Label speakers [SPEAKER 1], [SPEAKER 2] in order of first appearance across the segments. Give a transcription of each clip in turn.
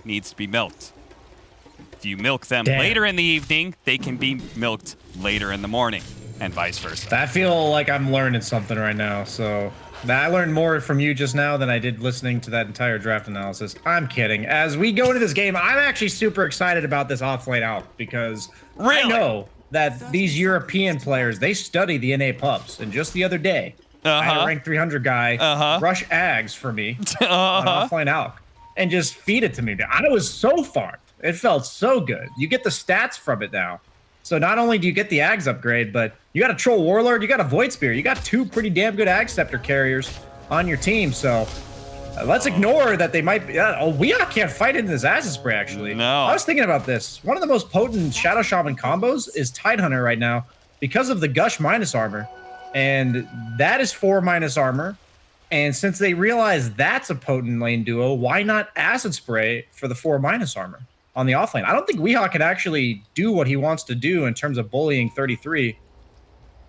[SPEAKER 1] needs to be milked. If you milk them later in the evening, they can be milked later in the morning, and vice versa.
[SPEAKER 2] I feel like I'm learning something right now, so... I learned more from you just now than I did listening to that entire draft analysis. I'm kidding. As we go into this game, I'm actually super excited about this offlane out because I know that these European players, they study the NA pubs. And just the other day, I had a rank 300 guy rush Ags for me on offlane out and just feed it to me. I was so farmed. It felt so good. You get the stats from it now. So not only do you get the Ags upgrade, but you got a Troll Warlord, you got a Void Spear, you got 2 pretty damn good Ag Scepter carriers on your team. So let's ignore that they might be. We can't fight into this Acid Spray, actually.
[SPEAKER 1] No.
[SPEAKER 2] I was thinking about this. One of the most potent Shadow Shaman combos is Tidehunter right now because of the Gush minus armor. And that is 4 minus armor. And since they realize that's a potent lane duo, why not Acid Spray for the 4 minus armor on the offlane? I don't think Weehaw can actually do what he wants to do in terms of bullying 33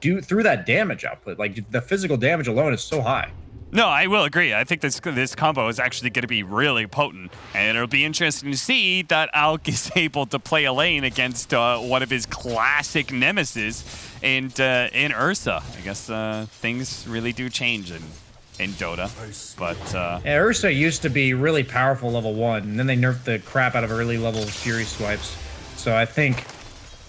[SPEAKER 2] through that damage output. Like, the physical damage alone is so high.
[SPEAKER 1] No, I will agree. I think this combo is actually going to be really potent, and it'll be interesting to see that Alk is able to play a lane against one of his classic nemesis and in Ursa. I guess things really do change in Dota, but
[SPEAKER 2] yeah, Ursa used to be really powerful level 1, and then they nerfed the crap out of early level Fury swipes. So I think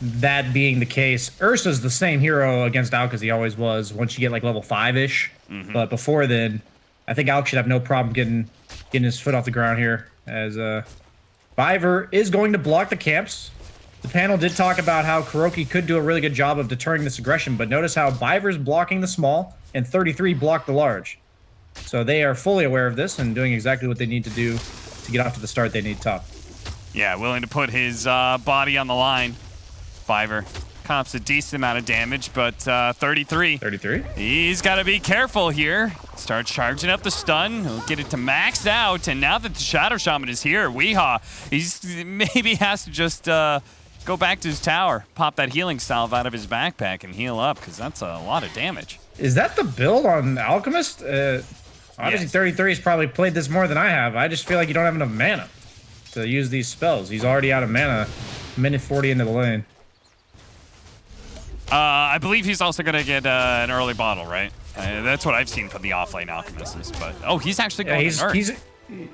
[SPEAKER 2] that being the case, Ursa's the same hero against Alk as he always was once you get like level 5-ish. But before then, I think Alk should have no problem getting his foot off the ground here, as Biver is going to block the camps. The panel did talk about how Kuroki could do a really good job of deterring this aggression, but notice how Biver's blocking the small and 33 blocked the large. So they are fully aware of this and doing exactly what they need to do to get off to the start they need top.
[SPEAKER 1] Yeah, willing to put his body on the line. Biver cops a decent amount of damage, but 33. He's got to be careful here. Start charging up the stun. He'll get it to max out, and now that the Shadow Shaman is here, Weehaw, he's maybe has to just go back to his tower, pop that healing salve out of his backpack, and heal up, because that's a lot of damage.
[SPEAKER 2] Is that the build on Alchemist? Obviously, 33 has probably played this more than I have. I just feel like you don't have enough mana to use these spells. He's already out of mana, minute 40 into the lane.
[SPEAKER 1] I believe he's also going to get an early bottle, right? That's what I've seen from the offlane Alchemists. But oh, he's actually going to Earth.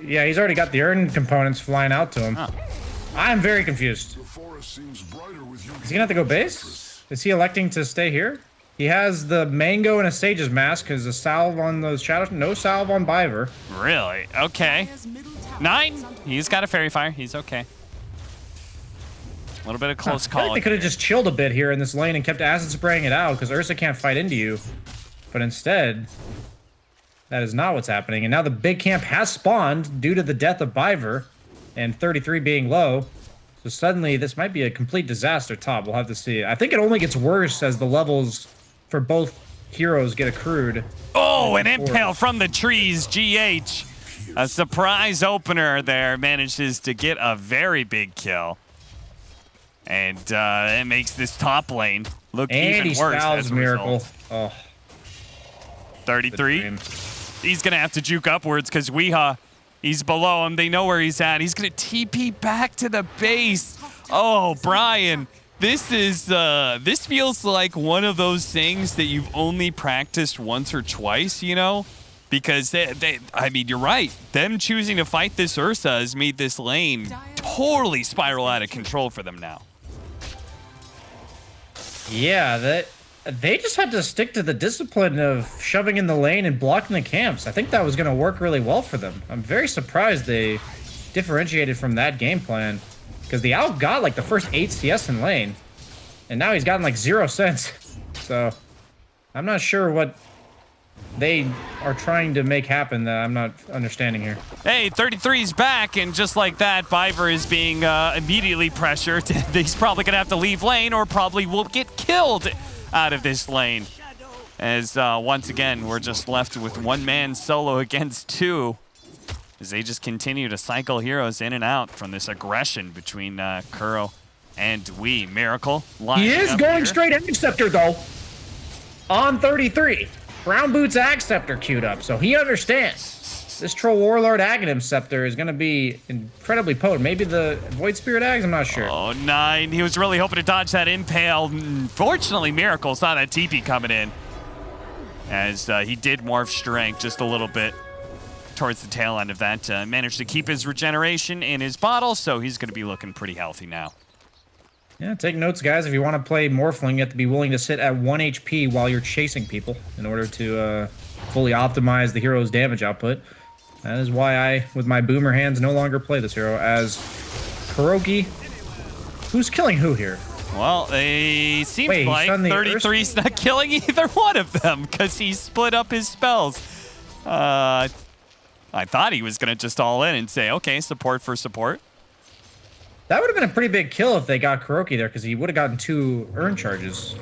[SPEAKER 2] He's already got the Earn components flying out to him. Huh. I'm very confused. Is he gonna have to go base? Is he electing to stay here? He has the Mango and a Sage's Mask. Because a salve on those shadows. No salve on Biver.
[SPEAKER 1] Really? Okay. 9. He's got a Fairy Fire. He's okay. A little bit of close call. I think
[SPEAKER 2] they could have just chilled a bit here in this lane and kept acid spraying it out because Ursa can't fight into you. But instead, that is not what's happening. And now the big camp has spawned due to the death of Biver and 33 being low. So suddenly this might be a complete disaster top. We'll have to see. I think it only gets worse as the levels for both heroes get accrued.
[SPEAKER 1] Oh, an impale from the trees, GH. A surprise opener there manages to get a very big kill. And it makes this top lane look even worse as a
[SPEAKER 2] Miracle. Oh.
[SPEAKER 1] 33. He's going to have to juke upwards because Weehaw, he's below him. They know where he's at. He's going to TP back to the base. Oh, Brian, this is this feels like one of those things that you've only practiced once or twice, you know? Because I mean, you're right. Them choosing to fight this Ursa has made this lane totally spiral out of control for them now.
[SPEAKER 2] Yeah, they just had to stick to the discipline of shoving in the lane and blocking the camps. I think that was going to work really well for them. I'm very surprised they differentiated from that game plan because the Alp got like the first 8 CS in lane, and now he's gotten like 0 cents. So I'm not sure what they are trying to make happen that I'm not understanding here.
[SPEAKER 1] Hey, 33's back, and just like that, Biver is being immediately pressured. He's probably going to have to leave lane or probably will get killed out of this lane. As once again, we're just left with one man solo against 2. As they just continue to cycle heroes in and out from this aggression between Kuro and Wee. Miracle.
[SPEAKER 2] He is going straight Ag Scepter though. On 33. Brown Boots Ag Scepter queued up, so he understands. This Troll Warlord Aghanim Scepter is going to be incredibly potent. Maybe the Void Spirit Ags? I'm not sure.
[SPEAKER 1] Oh, 9. He was really hoping to dodge that impale. Fortunately, Miracle saw that TP coming in, as he did morph strength just a little bit towards the tail end of that. Managed to keep his regeneration in his bottle, so he's going to be looking pretty healthy now.
[SPEAKER 2] Yeah, take notes, guys. If you want to play Morphling, you have to be willing to sit at 1 HP while you're chasing people in order to fully optimize the hero's damage output. That is why I, with my boomer hands, no longer play this hero as Kuroki. Who's killing who here?
[SPEAKER 1] Well, it seems like 33's not killing either one of them because he split up his spells. I thought he was going to just all in and say, okay, support for support.
[SPEAKER 2] That would have been a pretty big kill if they got Kuroki there, because he would have gotten 2 urn charges.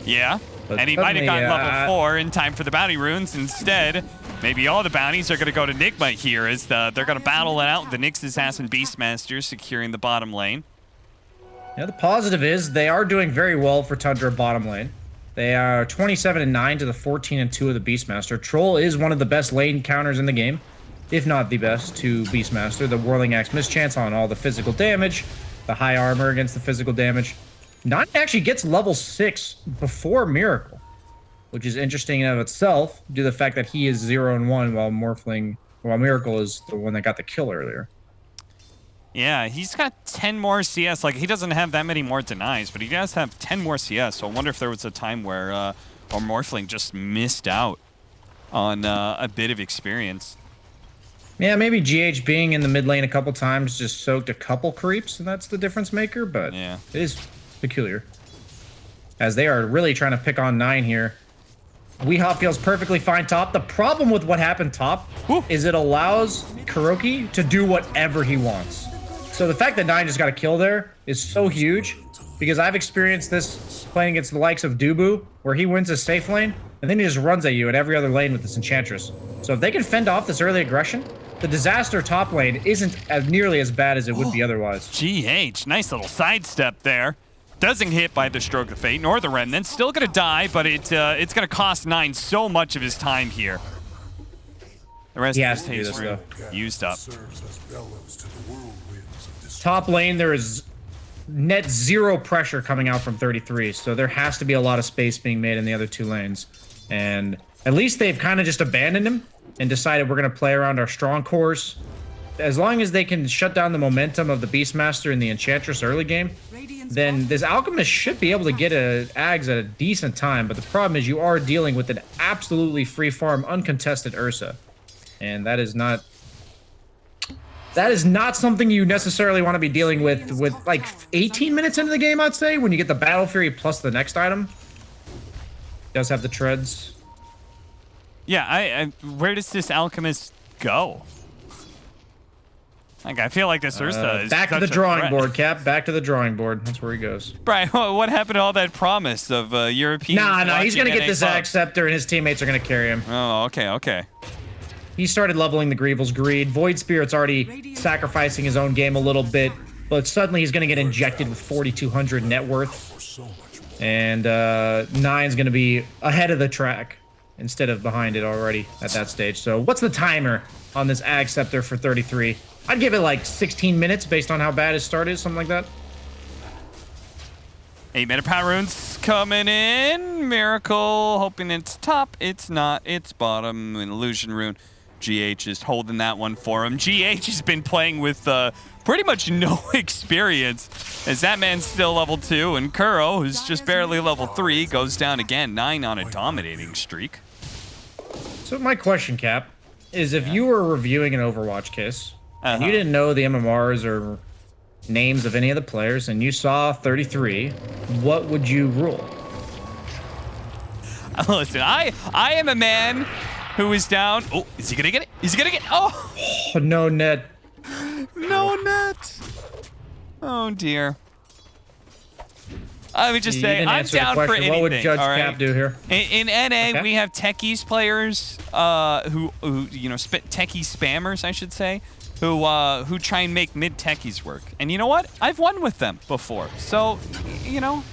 [SPEAKER 1] Yeah,
[SPEAKER 2] but
[SPEAKER 1] and he might have gotten level 4 in time for the bounty runes. Instead, maybe all the bounties are going to go to Nigma here, as they're going to battle it out. The Nyx Assassin Beastmaster securing the bottom lane.
[SPEAKER 2] Yeah, the positive is they are doing very well for Tundra bottom lane. They are 27-9 to the 14-2 of the Beastmaster. Troll is one of the best lane counters in the game, if not the best, to Beastmaster. The Whirling Axe mischance on all the physical damage, the high armor against the physical damage. Nine actually gets level 6 before Miracle, which is interesting in and of itself, due to the fact that he is 0-1 while Miracle is the one that got the kill earlier.
[SPEAKER 1] Yeah, he's got 10 more CS. Like, he doesn't have that many more denies, but he does have 10 more CS. So I wonder if there was a time where Morphling just missed out on a bit of experience.
[SPEAKER 2] Yeah, maybe GH being in the mid lane a couple times just soaked a couple creeps, and that's the difference maker, but yeah, it is peculiar. As they are really trying to pick on 9 here. Weehop feels perfectly fine top. The problem with what happened top is it allows Kuroki to do whatever he wants. So the fact that 9 just got a kill there is so huge, because I've experienced this playing against the likes of Dubu, where he wins a safe lane, and then he just runs at you in every other lane with this Enchantress. So if they can fend off this early aggression, the disaster top lane isn't as nearly as bad as it would be otherwise.
[SPEAKER 1] GH, nice little sidestep there. Doesn't hit by the Stroke of Fate, nor the Remnant. Still gonna die, but it's gonna cost 9 so much of his time here. The rest of his haste room used up.
[SPEAKER 2] Top lane, there is net 0 pressure coming out from 33, so there has to be a lot of space being made in the other 2 lanes. And at least they've kind of just abandoned him and decided we're going to play around our strong cores. As long as they can shut down the momentum of the Beastmaster and the Enchantress early game, then this Alchemist should be able to get Ags at a decent time. But the problem is you are dealing with an absolutely free farm, uncontested Ursa. And that is not something you necessarily want to be dealing with like 18 minutes into the game, I'd say, when you get the Battle Fury plus the next item. Does have the treads.
[SPEAKER 1] Yeah, where does this Alchemist go? Like, I feel like this Ursa is
[SPEAKER 2] back to the drawing board, Cap. Back to the drawing board. That's where he goes.
[SPEAKER 1] Brian, what happened to all that promise of European?
[SPEAKER 2] Nah, he's gonna get this Zag Scepter, and his teammates are gonna carry him.
[SPEAKER 1] Oh, okay.
[SPEAKER 2] He started leveling the Greevil's Greed. Void Spirit's already sacrificing his own game a little bit, but suddenly he's gonna get injected with 4,200 net worth. And 9's gonna be ahead of the track instead of behind it already at that stage. So what's the timer on this Ag Scepter for 33? I'd give it like 16 minutes based on how bad his start is, something like that.
[SPEAKER 1] 8-minute power runes coming in. Miracle hoping it's top. It's not. It's bottom. An illusion rune. GH is holding that one for him. GH has been playing with pretty much no experience, as that man's still level 2, and Kuro, who's just barely level 3, goes down again. 9 on a dominating streak.
[SPEAKER 2] So my question, Cap, is if you were reviewing an Overwatch case, and you didn't know the MMRs or names of any of the players, and you saw 33, what would you rule?
[SPEAKER 1] Listen, I am a man who is down. Oh, is he gonna get it? Is he gonna get it? Oh,
[SPEAKER 2] no net.
[SPEAKER 1] No net. Oh dear. Let me just say, I'm down for anything.
[SPEAKER 2] What would Judge Cap do here?
[SPEAKER 1] In NA, we have techies players who you know, techie spammers, I should say, who try and make mid techies work. And you know what? I've won with them before. So, you know,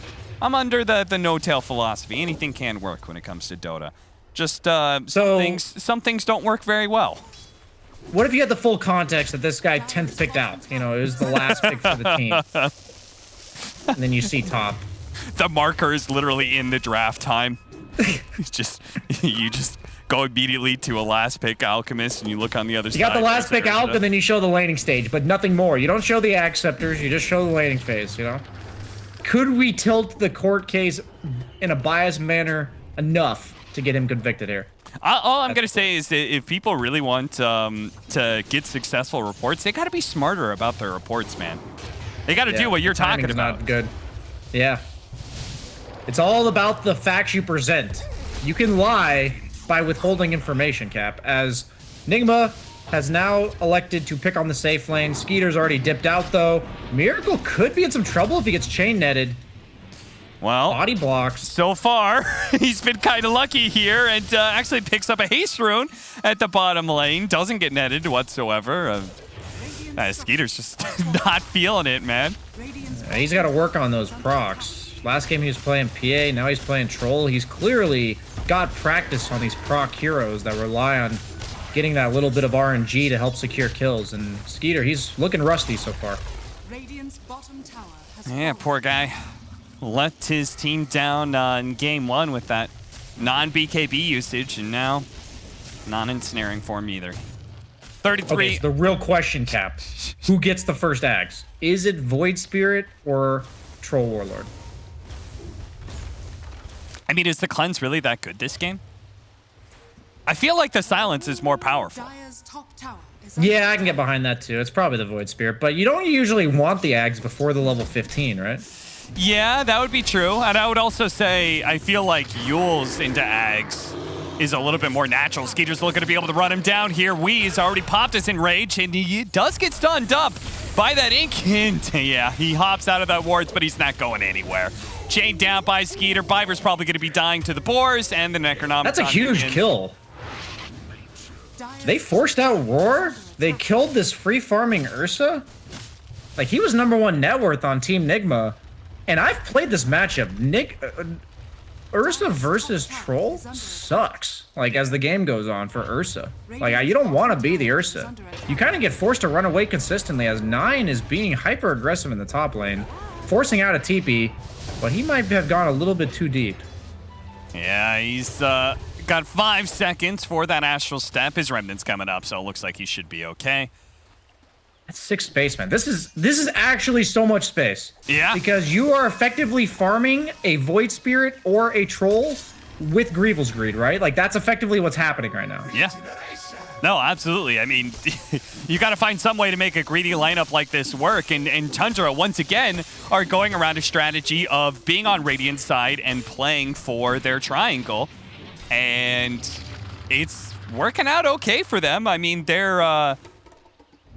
[SPEAKER 1] I'm under the no-tail philosophy. Anything can work when it comes to Dota. Just some things don't work very well.
[SPEAKER 2] What if you had the full context that this guy 10th picked out? You know, it was the last pick for the team. And then you see top.
[SPEAKER 1] The marker is literally in the draft time. You just go immediately to a last pick Alchemist, and you look on the other side.
[SPEAKER 2] You got the last pick Alch, and then you show the laning stage, but nothing more. You don't show the acceptors, you just show the laning phase, you know? Could we tilt the court case in a biased manner enough to get him convicted here?
[SPEAKER 1] All I'm going to say is that if people really want to get successful reports, they got to be smarter about their reports, man. They got to do what you're talking about.
[SPEAKER 2] Not good. Yeah. It's all about the facts you present. You can lie by withholding information, Cap. As Nigma has now elected to pick on the safe lane. Skeeter's already dipped out, though. Miracle could be in some trouble if he gets chain netted.
[SPEAKER 1] Well,
[SPEAKER 2] body blocks.
[SPEAKER 1] So far, he's been kind of lucky here and actually picks up a haste rune at the bottom lane. Doesn't get netted whatsoever. Skeeter's just not feeling it, man.
[SPEAKER 2] He's got to work on those procs. Last game he was playing PA, now he's playing Troll. He's clearly got practice on these proc heroes that rely on getting that little bit of RNG to help secure kills. And Skeeter, he's looking rusty so far.
[SPEAKER 1] Yeah, poor guy. Let his team down in game one with that non-BKB usage, and now non-ensnaring form either. 33.
[SPEAKER 2] Okay, so the real question, Cap. Who gets the first axe? Is it Void Spirit or Troll Warlord?
[SPEAKER 1] I mean, is the cleanse really that good this game? I feel like the silence is more powerful.
[SPEAKER 2] Yeah, I can get behind that too. It's probably the Void Spirit, but you don't usually want the Ags before the level 15, right?
[SPEAKER 1] Yeah, that would be true. And I would also say I feel like Yule's into Ags is a little bit more natural. Skeeter's looking to be able to run him down here. Wee's already popped us in rage, and he does get stunned up by that ink. And yeah, he hops out of that wards, but he's not going anywhere. Chained down by Skeeter. Biver's probably going to be dying to the boars, and the Necronomicon.
[SPEAKER 2] That's a huge kill. They forced out Roar. They killed this free-farming Ursa. Like, he was #1 net worth on Team Nigma. And I've played this matchup. Ursa versus Troll sucks. Like, as the game goes on for Ursa. Like, you don't want to be the Ursa. You kind of get forced to run away consistently as 9 is being hyper-aggressive in the top lane. Forcing out a TP, but he might have gone a little bit too deep.
[SPEAKER 1] Yeah, he's got 5 seconds for that Astral Step. His Remnant's coming up, so it looks like he should be okay.
[SPEAKER 2] That's 6 space, man. This is actually so much space.
[SPEAKER 1] Yeah.
[SPEAKER 2] Because you are effectively farming a Void Spirit or a Troll with Grievel's Greed, right? Like, that's effectively what's happening right now.
[SPEAKER 1] Yeah. No, absolutely. I mean, you got to find some way to make a greedy lineup like this work. And Tundra, once again, are going around a strategy of being on Radiant's side and playing for their triangle. And it's working out okay for them. I mean, they're...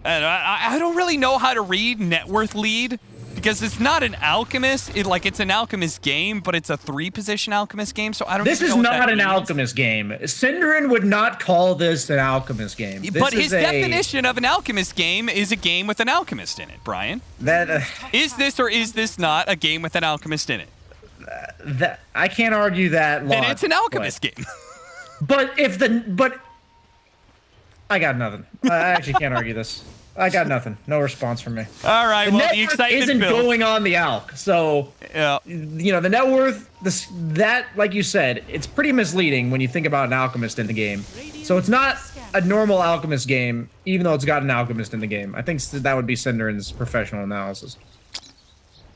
[SPEAKER 1] I don't really know how to read net worth lead because it's not an alchemist. It's an alchemist game, but it's a 3-position alchemist game. So I don't.
[SPEAKER 2] This is not an alchemist game. Synderin would not call this an alchemist game.
[SPEAKER 1] But his definition of an alchemist game is a game with an alchemist in it, Brian. Is this or is this not a game with an alchemist in it?
[SPEAKER 2] I can't argue that.
[SPEAKER 1] Then it's an alchemist game.
[SPEAKER 2] But I got nothing. I actually can't argue this. I got nothing. No response from me.
[SPEAKER 1] All right, well, the excitement
[SPEAKER 2] isn't
[SPEAKER 1] builds.
[SPEAKER 2] going on the Alch. So,
[SPEAKER 1] yeah.
[SPEAKER 2] You know, the net worth, that, like you said, it's pretty misleading when you think about an alchemist in the game. So it's not a normal alchemist game, even though it's got an alchemist in the game. I think that would be Synderin's professional analysis.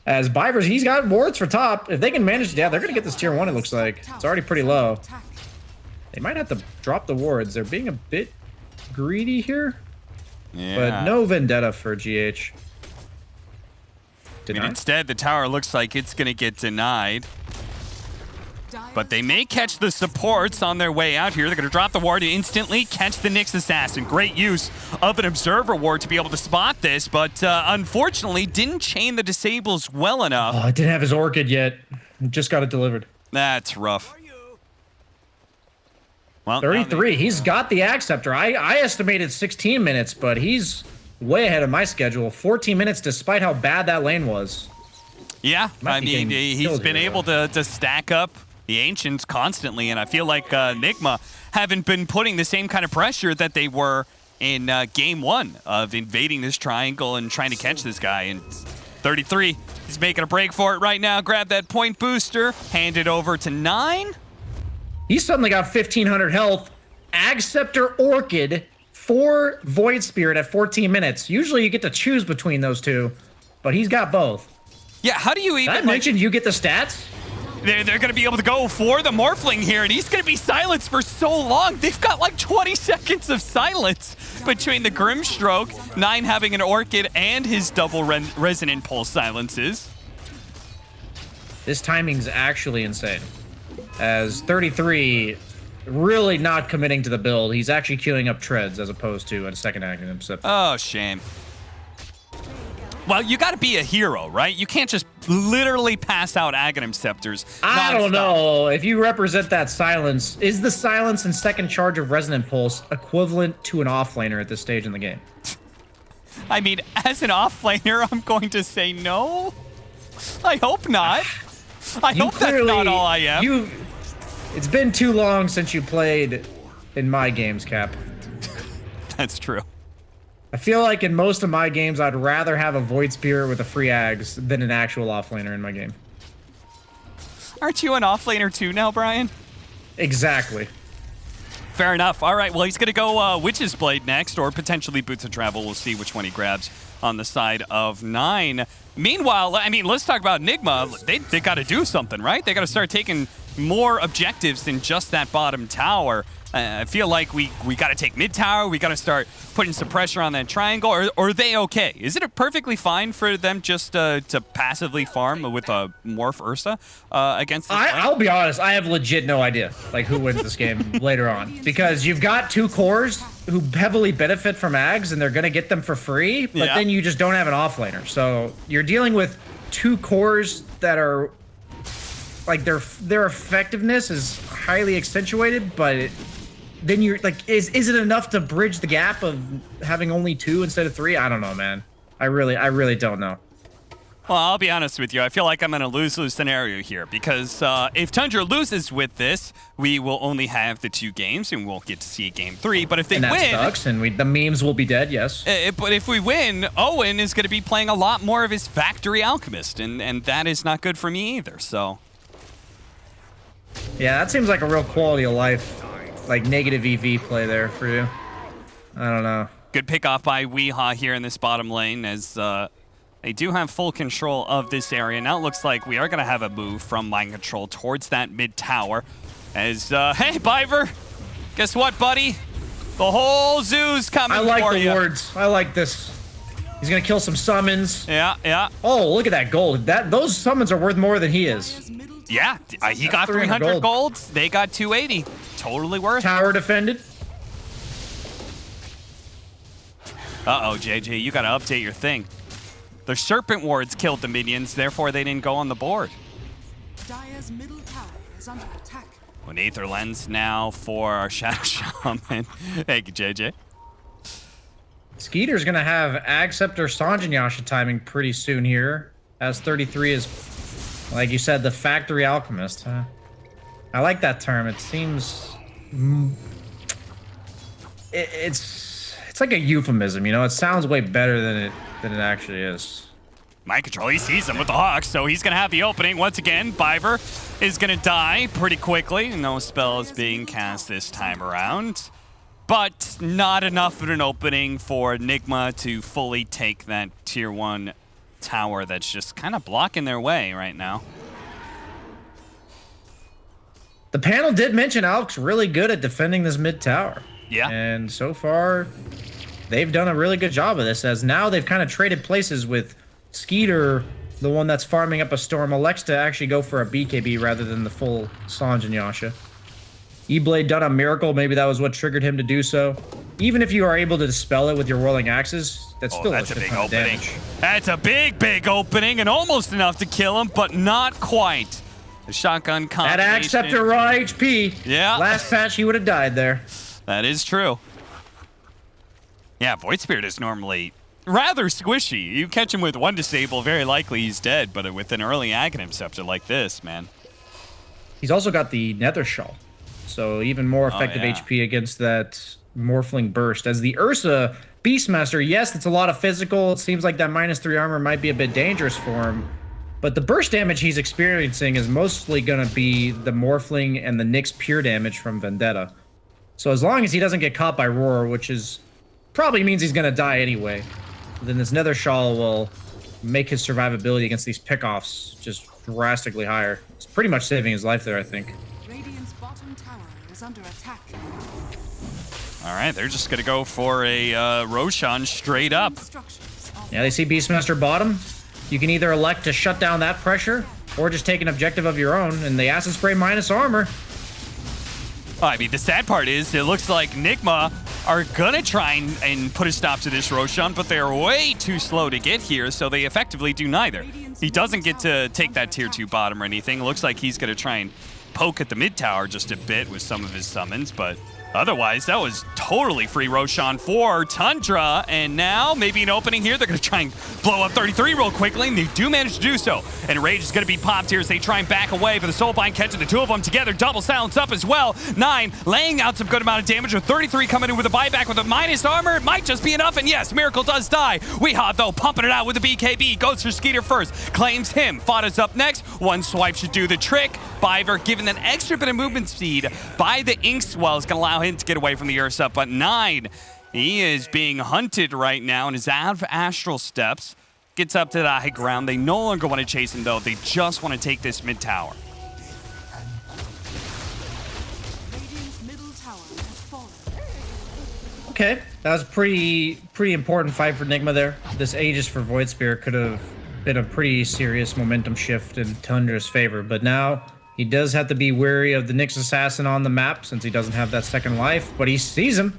[SPEAKER 2] As Bivers, he's got wards for top. If they can manage, yeah, they're going to get this tier 1, it looks like. It's already pretty low. They might have to drop the wards. They're being a bit greedy here.
[SPEAKER 1] Yeah.
[SPEAKER 2] But no vendetta for GH.
[SPEAKER 1] I mean, instead, the tower looks like it's going to get denied. But they may catch the supports on their way out here. They're going to drop the ward and instantly catch the Nyx Assassin. Great use of an Observer ward to be able to spot this, but unfortunately didn't chain the disables well enough.
[SPEAKER 2] Oh, I didn't have his Orchid yet. Just got it delivered.
[SPEAKER 1] That's rough. Well,
[SPEAKER 2] 33. He's got the Acceptor. I estimated 16 minutes, but he's way ahead of my schedule. 14 minutes despite how bad that lane was.
[SPEAKER 1] Yeah, I mean, he's been able to stack up the Ancients constantly, and I feel like Nigma haven't been putting the same kind of pressure that they were in game 1 of invading this triangle and trying to catch this guy. And 33, he's making a break for it right now. Grab that point booster, hand it over to 9.
[SPEAKER 2] He's suddenly got 1,500 health. Ag Scepter Orchid, 4 Void Spirit at 14 minutes. Usually you get to choose between those two, but he's got both.
[SPEAKER 1] Yeah, how do you even...
[SPEAKER 2] I mentioned you get the stats?
[SPEAKER 1] They're going to be able to go for the Morphling here, and he's going to be silenced for so long. They've got like 20 seconds of silence between the Grimstroke, 9 having an Orchid, and his double Resonant Pulse silences.
[SPEAKER 2] This timing's actually insane. As 33 really not committing to the build. He's actually queuing up treads as opposed to a second Aghanim Scepter.
[SPEAKER 1] Oh, shame. Well, you got to be a hero, right? You can't just literally pass out Aghanim Scepters.
[SPEAKER 2] I don't know. If you represent that silence, is the silence and second charge of Resonant Pulse equivalent to an offlaner at this stage in the game?
[SPEAKER 1] I mean, as an offlaner, I'm going to say no. I hope not. I hope that's not all I am. It's
[SPEAKER 2] been too long since you played in my games, Cap.
[SPEAKER 1] That's true.
[SPEAKER 2] I feel like in most of my games, I'd rather have a Void Spirit with a free Ags than an actual offlaner in my game.
[SPEAKER 1] Aren't you an offlaner too now, Brian?
[SPEAKER 2] Exactly.
[SPEAKER 1] Fair enough. All right, well, he's going to go Witch's Blade next, or potentially Boots of Travel. We'll see which one he grabs on the side of 9. Meanwhile, I mean, let's talk about Nigma. They got to do something, right? They got to start taking more objectives than just that bottom tower. I feel like we got to take mid tower. We got to start putting some pressure on that triangle. Or are they okay? Is it perfectly fine for them just to passively farm with a Morph Ursa against this
[SPEAKER 2] I'll be honest. I have legit no idea like who wins this game later on. Because you've got 2 cores who heavily benefit from Ags, and they're going to get them for free. But then you just don't have an offlaner. So you're dealing with 2 cores that are... like their effectiveness is highly accentuated, but then you're like, is it enough to bridge the gap of having only 2 instead of 3? I don't know, man. I really don't know.
[SPEAKER 1] Well, I'll be honest with you. I feel like I'm in a lose-lose scenario here because if Tundra loses with this, we will only have the 2 games and we'll get to see game 3. But if they win,
[SPEAKER 2] sucks, and the memes will be dead. Yes.
[SPEAKER 1] But if we win, Owen is going to be playing a lot more of his Factory Alchemist, and that is not good for me either. So.
[SPEAKER 2] Yeah, that seems like a real quality of life, like negative EV play there for you. I don't know.
[SPEAKER 1] Good pick off by Weehaw here in this bottom lane as they do have full control of this area. Now it looks like we are going to have a move from Mind Control towards that mid tower. As, hey, Biver, guess what, buddy? The whole zoo's coming for you.
[SPEAKER 2] I like the wards. I like this. He's going to kill some summons.
[SPEAKER 1] Yeah.
[SPEAKER 2] Oh, look at that gold. Those summons are worth more than he is.
[SPEAKER 1] Yeah, he got 300 gold. They got 280. Totally worth it.
[SPEAKER 2] Tower defended.
[SPEAKER 1] Uh-oh, JJ, you got to update your thing. The Serpent Wards killed the minions, therefore they didn't go on the board.
[SPEAKER 3] Dire's middle tower is under attack.
[SPEAKER 1] An Aether Lens now for our Shadow Shaman. Thank you, JJ.
[SPEAKER 2] Skeeter's going to have Ag Scepter Sanjanyasha timing pretty soon here, as 33 is... like you said, the Factory Alchemist, huh? I like that term. It seems... It's like a euphemism, you know? It sounds way better than it actually is.
[SPEAKER 1] Mind Control, he sees him with the Hawks, so he's going to have the opening. Once again, Biver is going to die pretty quickly. No spell is being cast this time around. But not enough of an opening for Nigma to fully take that tier 1 tower that's just kind of blocking their way right now.
[SPEAKER 2] The panel did mention Alk's really good at defending this mid tower.
[SPEAKER 1] Yeah.
[SPEAKER 2] And so far, they've done a really good job of this, as now they've kind of traded places with Skeeter, the one that's farming up a storm, elects to actually go for a BKB rather than the full Sanjanyasha. E-Blade done a miracle. Maybe that was what triggered him to do so. Even if you are able to dispel it with your Whirling Axes, that's still
[SPEAKER 1] that's a big opening.
[SPEAKER 2] Damage.
[SPEAKER 1] That's a big opening, and almost enough to kill him, but not quite. The shotgun combination.
[SPEAKER 2] That Ag Scepter raw HP.
[SPEAKER 1] Yeah.
[SPEAKER 2] Last patch, he would have died there.
[SPEAKER 1] That is true. Yeah, Void Spirit is normally rather squishy. You catch him with 1 disable, very likely he's dead, but with an early Aghanim Scepter like this, man.
[SPEAKER 2] He's also got the Nether Shawl. So even more effective HP against that Morphling Burst. As the Ursa Beastmaster, yes, it's a lot of physical. It seems like that -3 armor might be a bit dangerous for him. But the burst damage he's experiencing is mostly going to be the Morphling and the Nyx pure damage from Vendetta. So as long as he doesn't get caught by Roar, which is probably means he's going to die anyway, then this Nether Shawl will make his survivability against these pickoffs just drastically higher. It's pretty much saving his life there, I think.
[SPEAKER 3] Radiant's bottom tower is under attack.
[SPEAKER 1] All right, they're just going to go for a Roshan straight up.
[SPEAKER 2] Yeah, they see Beastmaster bottom. You can either elect to shut down that pressure or just take an objective of your own, and the Acid Spray minus armor.
[SPEAKER 1] I mean, the sad part is it looks like Nigma are going to try and put a stop to this Roshan, but they're way too slow to get here, so they effectively do neither. He doesn't get to take that tier 2 bottom or anything. It looks like he's going to try and poke at the mid tower just a bit with some of his summons, but otherwise, that was totally free Roshan for Tundra. And now, maybe an opening here. They're going to try and blow up 33 real quickly, and they do manage to do so. And Rage is going to be popped here as they try and back away, but the Soulbind catching the two of them together. Double silence up as well. 9 laying out some good amount of damage, with 33 coming in with a buyback with a minus armor. It might just be enough, and yes, Miracle does die. Weehaw, though, pumping it out with the BKB. Goes for Skeeter first. Claims him. Fada's up next. One swipe should do the trick. Biver given an extra bit of movement speed by the Inkswell is going to allow him to get away from the Ursa, but 9, he is being hunted right now and is out of Astral Steps. Gets up to the high ground. They no longer want to chase him, though. They just want to take this mid tower.
[SPEAKER 3] Radiant's middle tower has fallen.
[SPEAKER 2] Okay, that was a pretty important fight for Nigma there. This Aegis for Void Spirit could have been a pretty serious momentum shift in Tundra's favor, but now he does have to be wary of the Nyx Assassin on the map since he doesn't have that second life, but he sees him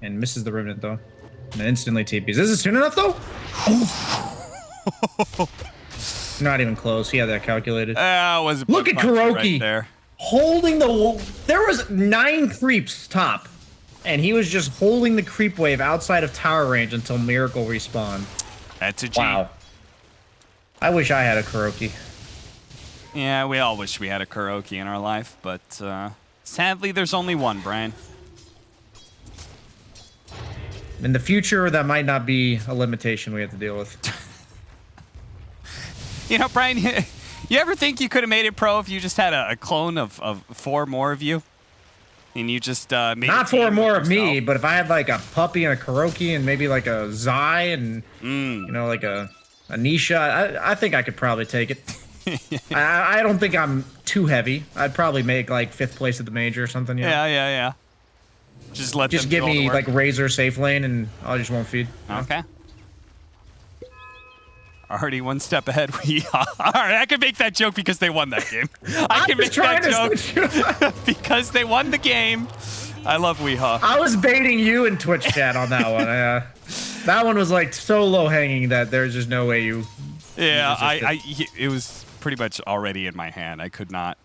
[SPEAKER 2] and misses the Remnant, though. And instantly TPs. Is it soon enough, though? Not even close. He had that calculated.
[SPEAKER 1] Was
[SPEAKER 2] Look at Kuroki
[SPEAKER 1] right there.
[SPEAKER 2] Holding the... There was 9 creeps top, and he was just holding the creep wave outside of tower range until Miracle respawned.
[SPEAKER 1] That's a G.
[SPEAKER 2] Wow. I wish I had a Kuroki.
[SPEAKER 1] Yeah, we all wish we had a Kuroki in our life, but sadly, there's only one, Brian.
[SPEAKER 2] In the future, that might not be a limitation we have to deal with.
[SPEAKER 1] You know, Brian, you ever think you could have made it pro if you just had a clone of 4 more of you? And you just made
[SPEAKER 2] Not 4 more of me, but if I had like a Puppy and a Kuroki and maybe like a Zai and, you know, like a Nisha, I think I could probably take it. I don't think I'm too heavy. I'd probably make like 5th place at the major or something.
[SPEAKER 1] Yeah. Just let them
[SPEAKER 2] give
[SPEAKER 1] do all the
[SPEAKER 2] me
[SPEAKER 1] work.
[SPEAKER 2] like Razor safe lane and I just won't feed.
[SPEAKER 1] Okay. Already one step ahead. All right, I can make that joke because they won that game. I can make that joke because they won the game. I love Weehaw.
[SPEAKER 2] I was baiting you in Twitch chat on that one. That one was like so low hanging that there's just no way you.
[SPEAKER 1] Yeah, it was pretty much already in my hand. I could not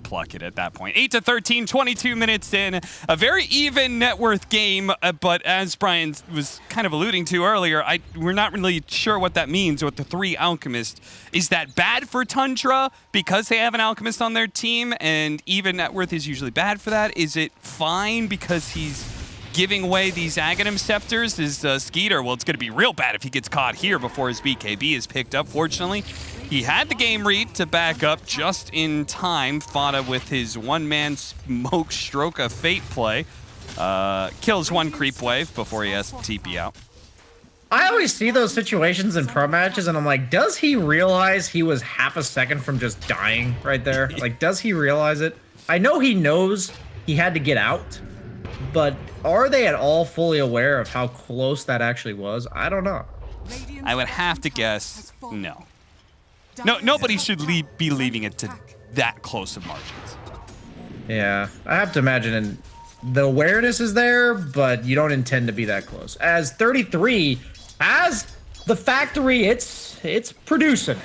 [SPEAKER 1] pluck it at that point. 8-13, 22 minutes in. A very even net worth game, but as Brian was kind of alluding to earlier, we're not really sure what that means with the 3 Alchemists. Is that bad for Tundra because they have an Alchemist on their team and even net worth is usually bad for that? Is it fine because he's giving away these Aghanim Scepters? Is Skeeter, well, it's going to be real bad if he gets caught here before his BKB is picked up. Fortunately, he had the game read to back up just in time. Fada with his one-man smoke stroke of fate play. Kills 1 creep wave before he has to TP out.
[SPEAKER 2] I always see those situations in pro matches and I'm like, does he realize he was half a second from just dying right there? Like, does he realize it? I know he knows he had to get out, but are they at all fully aware of how close that actually was? I don't know.
[SPEAKER 1] I would have to guess no. No, nobody should be leaving it to that close of margins.
[SPEAKER 2] Yeah, I have to imagine the awareness is there, but you don't intend to be that close. As 33, as the factory, it's producing.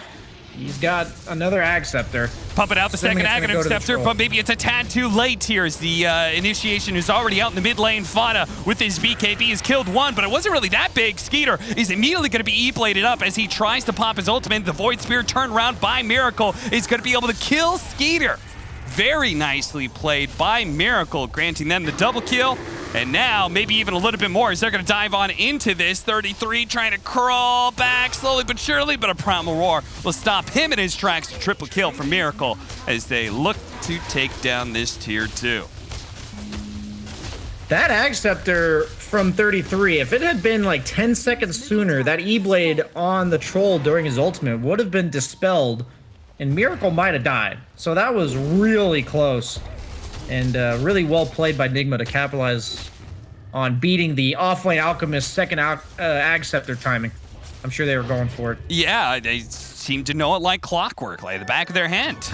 [SPEAKER 2] He's got another Ag Scepter.
[SPEAKER 1] Pumping out the second Aghanim Scepter, but maybe it's a tad too late here as the initiation is already out in the mid lane. Fada with his BKB has killed 1, but it wasn't really that big. Skeeter is immediately going to be E-bladed up as he tries to pop his ultimate. The Void Spear turned around by Miracle is going to be able to kill Skeeter. Very nicely played by Miracle, granting them the double kill. And now, maybe even a little bit more as they're going to dive on into this. 33 trying to crawl back slowly but surely, but a Primal Roar will stop him in his tracks. Triple kill for Miracle as they look to take down this tier 2.
[SPEAKER 2] That Ag Scepter from 33, if it had been like 10 seconds sooner, that E-Blade on the Troll during his ultimate would have been dispelled, and Miracle might have died. So that was really close, and really well played by Nigma to capitalize on beating the offlane Alchemist's second Ag Scepter timing. I'm sure they were going for it.
[SPEAKER 1] Yeah, they seem to know it like clockwork, like the back of their hand.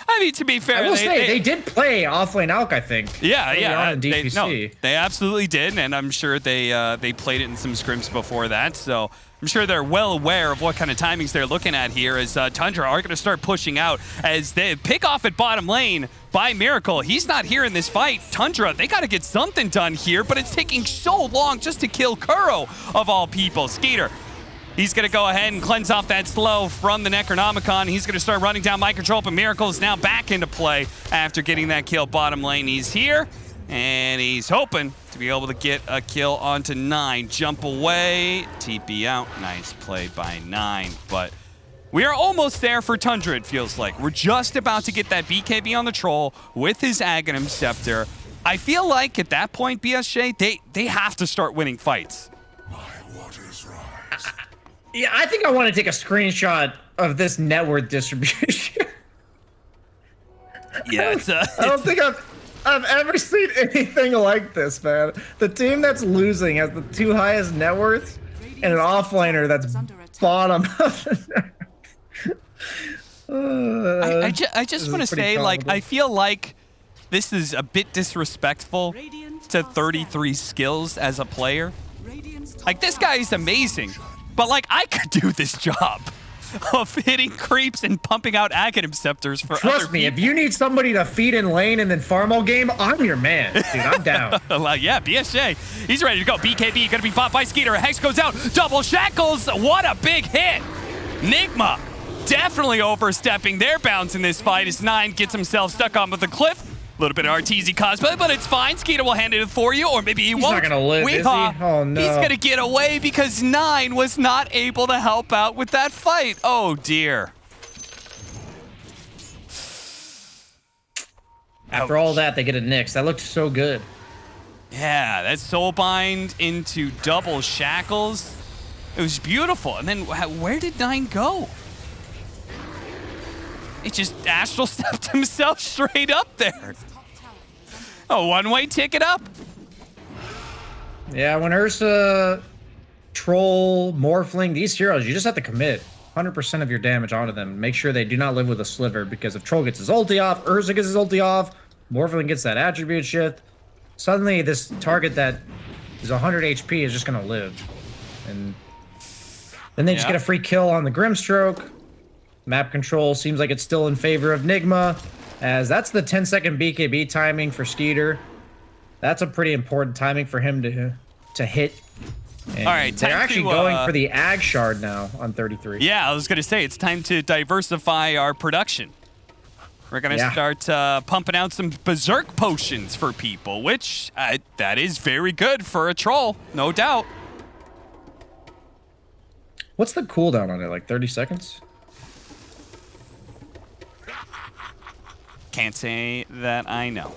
[SPEAKER 1] I mean, to be fair,
[SPEAKER 2] I will say they did play offlane Alch, I think.
[SPEAKER 1] Yeah,
[SPEAKER 2] on DPC.
[SPEAKER 1] They absolutely did, and I'm sure they played it in some scrims before that. So I'm sure they're well aware of what kind of timings they're looking at here. As Tundra are going to start pushing out as they pick off at bottom lane by Miracle. He's not here in this fight. Tundra, they got to get something done here, but it's taking so long just to kill Kuro of all people. Skeeter. He's going to go ahead and cleanse off that slow from the Necronomicon. He's going to start running down Mind Control, but Miracle is now back into play after getting that kill bottom lane. He's here, and he's hoping to be able to get a kill onto 9. Jump away, TP out. Nice play by 9, but we are almost there for Tundra, it feels like. We're just about to get that BKB on the Troll with his Aghanim Scepter. I feel like at that point, BSJ, they have to start winning fights.
[SPEAKER 2] Yeah, I think I want to take a screenshot of this net worth distribution.
[SPEAKER 1] Yeah,
[SPEAKER 2] I don't think I've ever seen anything like this, man. The team that's losing has the 2 highest net worths and an offlaner that's bottom of the
[SPEAKER 1] I just want to say, like, I feel like this is a bit disrespectful to 33 skills as a player. Like, this guy is amazing. But, like, I could do this job of hitting creeps and pumping out Aghanim Scepters for
[SPEAKER 2] Trust me, if you need somebody to feed in lane and then farm all game, I'm your man. Dude, I'm down.
[SPEAKER 1] Well, yeah, BSJ, he's ready to go. BKB gonna be bought by Skeeter. Hex goes out. Double shackles. What a big hit. Nigma definitely overstepping their bounds in this fight as 9 gets himself stuck onto the cliff. A little bit of RTZ cosplay, but it's fine. Skeeter will hand it for you, or maybe he won't.
[SPEAKER 2] He's not gonna live, is he? Oh, no.
[SPEAKER 1] He's gonna get away because 9 was not able to help out with that fight. Oh, dear.
[SPEAKER 2] After all that, they get a Nyx. That looked so good.
[SPEAKER 1] Yeah, that soulbind into double shackles. It was beautiful. And then where did 9 go? He just astral stepped himself straight up there. A one-way ticket up.
[SPEAKER 2] Yeah, when Ursa, Troll, Morphling, these heroes, you just have to commit 100% of your damage onto them. Make sure they do not live with a sliver, because if Troll gets his ulti off, Ursa gets his ulti off, Morphling gets that attribute shift, suddenly this target that is 100 HP is just going to live. And then they just get a free kill on the Grimstroke. Map control seems like it's still in favor of Nigma, as that's the 10-second BKB timing for Skeeter. That's a pretty important timing for him to hit. And
[SPEAKER 1] all right,
[SPEAKER 2] they're actually going for the Ag Shard now on 33.
[SPEAKER 1] Yeah, I was going to say, it's time to diversify our production. We're going to start pumping out some Berserk potions for people, which that is very good for a Troll, no doubt.
[SPEAKER 2] What's the cooldown on it, like 30 seconds?
[SPEAKER 1] Can't say that I know.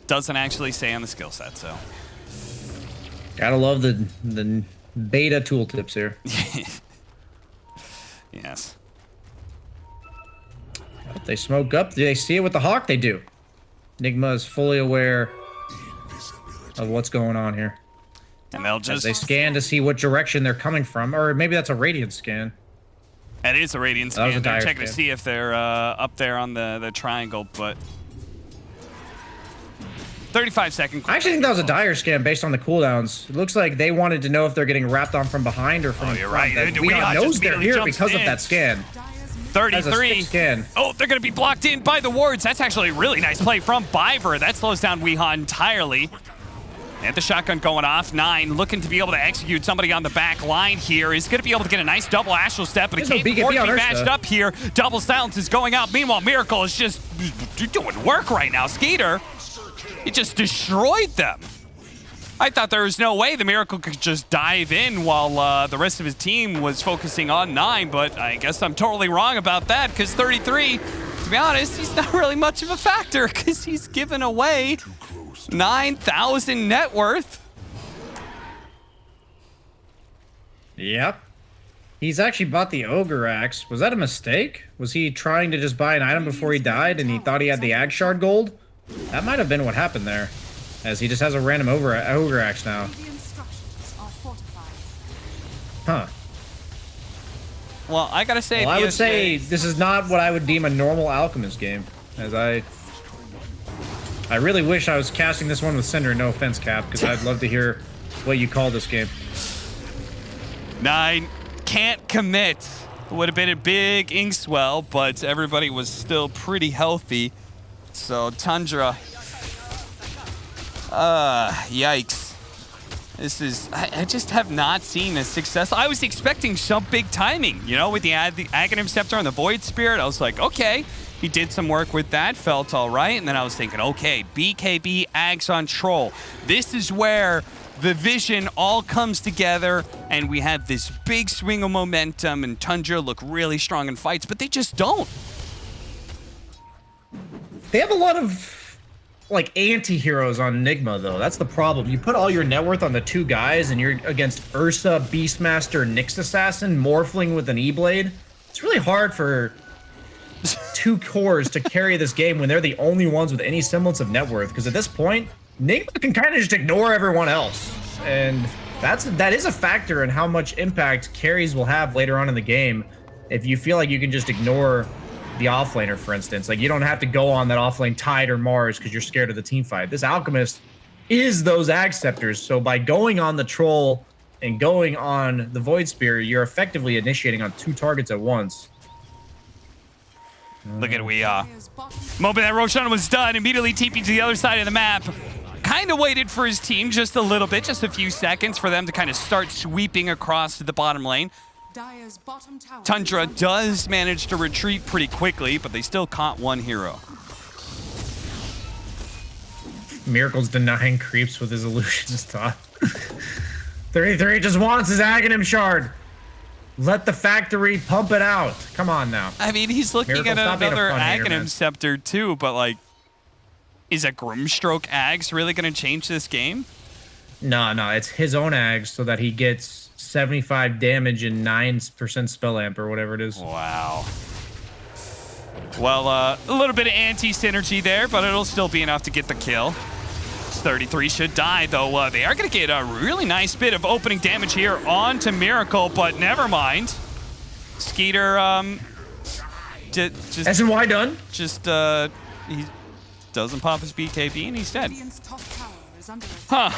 [SPEAKER 1] Doesn't actually say on the skill set, so.
[SPEAKER 2] Gotta love the beta tooltips here.
[SPEAKER 1] Yes.
[SPEAKER 2] If they smoke up, do they see it with the Hawk? They do. Nigma is fully aware of what's going on here.
[SPEAKER 1] And they'll just...
[SPEAKER 2] As they scan to see what direction they're coming from. Or maybe that's a Radiant scan.
[SPEAKER 1] That is a Radiant scan. They're checking
[SPEAKER 2] scan.
[SPEAKER 1] to see if they're up there on the triangle, but 35-second.
[SPEAKER 2] I actually think that was a dire scan based on the cooldowns. It looks like they wanted to know if they're getting wrapped on from behind or from in front.
[SPEAKER 1] Right.
[SPEAKER 2] Weon knows they're here because of that scan.
[SPEAKER 1] 33.
[SPEAKER 2] Scan.
[SPEAKER 1] Oh, they're going to be blocked in by the wards. That's actually a really nice play from Biver. That slows down Weehaw entirely. And the shotgun going off. 9 looking to be able to execute somebody on the back line here. He's going to be able to get a nice double astral step, but it can't be matched up here. Double silence is going out. Meanwhile, Miracle is just doing work right now. Skeeter It just destroyed them. I thought there was no way the Miracle could just dive in while the rest of his team was focusing on 9, but I guess I'm totally wrong about that, because 33, to be honest, he's not really much of a factor, because he's given away 9,000 net worth.
[SPEAKER 2] Yep. He's actually bought the Ogre Axe. Was that a mistake? Was he trying to just buy an item before he died and he thought he had the Axe Shard gold? That might have been what happened there, as he just has a random Ogre Axe now. Huh.
[SPEAKER 1] Well, I gotta say,
[SPEAKER 2] well, I would say this is not what I would deem a normal Alchemist game, as I really wish I was casting this one with Cinder, no offense, Cap, because I'd love to hear what you call this game.
[SPEAKER 1] 9 can't commit. Would have been a big ink swell, but everybody was still pretty healthy. So Tundra, yikes. This is, I just have not seen a success. I was expecting some big timing, you know, with the Aghanim Scepter and the Void Spirit. I was like, okay, he did some work with that, felt all right. And then I was thinking, okay, BKB, Ags on Troll. This is where the vision all comes together and we have this big swing of momentum and Tundra look really strong in fights, but they just don't.
[SPEAKER 2] They have a lot of, like, anti-heroes on Nigma, though. That's the problem. You put all your net worth on the 2 guys and you're against Ursa, Beastmaster, Nyx Assassin, Morphling with an E-Blade. It's really hard for 2 cores to carry this game when they're the only ones with any semblance of net worth, because at this point, Nigma can kind of just ignore everyone else, and that is a factor in how much impact carries will have later on in the game. If you feel like you can just ignore the offlaner, for instance, like you don't have to go on that offlane Tide or Mars because you're scared of the team fight. This Alchemist is those Ag Scepters, so by going on the Troll and going on the Void Spear, you're effectively initiating on 2 targets at once.
[SPEAKER 1] Look at moment that Roshan was done, immediately TP'd to the other side of the map. Kind of waited for his team just a little bit, just a few seconds for them to kind of start sweeping across to the bottom lane. Tundra does manage to retreat pretty quickly, but they still caught 1 hero.
[SPEAKER 2] Miracle's denying creeps with his illusions top. 33 just wants his Aghanim Shard. Let the factory pump it out. Come on now.
[SPEAKER 1] I mean, he's looking
[SPEAKER 2] Miracle,
[SPEAKER 1] at another Aghanim Scepter too, but like, is a Grimstroke Ags really going to change this game?
[SPEAKER 2] No, it's his own Ags so that he gets 75 damage and 9% spell amp or whatever it is.
[SPEAKER 1] Wow. Well, a little bit of anti-synergy there, but it'll still be enough to get the kill. 33 should die, though. They are going to get a really nice bit of opening damage here onto Miracle, but never mind. Skeeter, just
[SPEAKER 2] S&Y done?
[SPEAKER 1] Just, he doesn't pop his BKB and he's dead. Huh.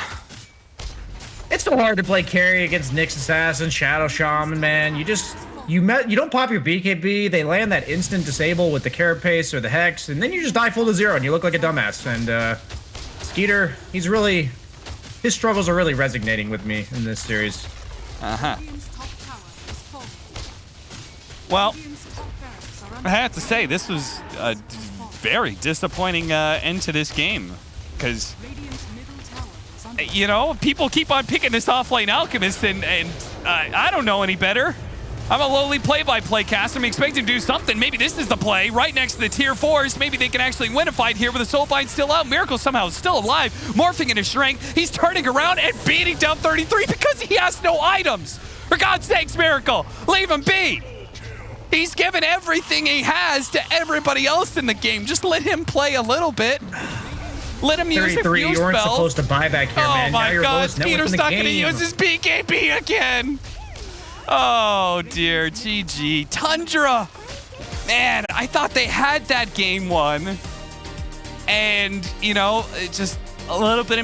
[SPEAKER 2] It's so hard to play carry against Nyx Assassin, Shadow Shaman, man. You don't pop your BKB, they land that instant disable with the Carapace or the Hex, and then you just die full to 0 and you look like a dumbass. And, Skeeter, his struggles are really resonating with me in this series.
[SPEAKER 1] Well, I have to say, this was a very disappointing end to this game, because, you know, people keep on picking this offlane Alchemist, and I don't know any better. I'm a lowly play-by-play cast. I'm expecting to do something. Maybe this is the play right next to the tier 4s. Maybe they can actually win a fight here with the Soulbind still out. Miracle somehow is still alive, morphing into strength. He's turning around and beating down 33 because he has no items. For God's sakes, Miracle, leave him be. He's given everything he has to everybody else in the game. Just let him play a little bit. Let him use a few
[SPEAKER 2] you weren't
[SPEAKER 1] spells.
[SPEAKER 2] supposed to buy back here, man.
[SPEAKER 1] Oh my God,
[SPEAKER 2] Peter's
[SPEAKER 1] not going to use his BKB again. Oh dear, GG. Tundra, man, I thought they had that game won. And, you know, just a little bit of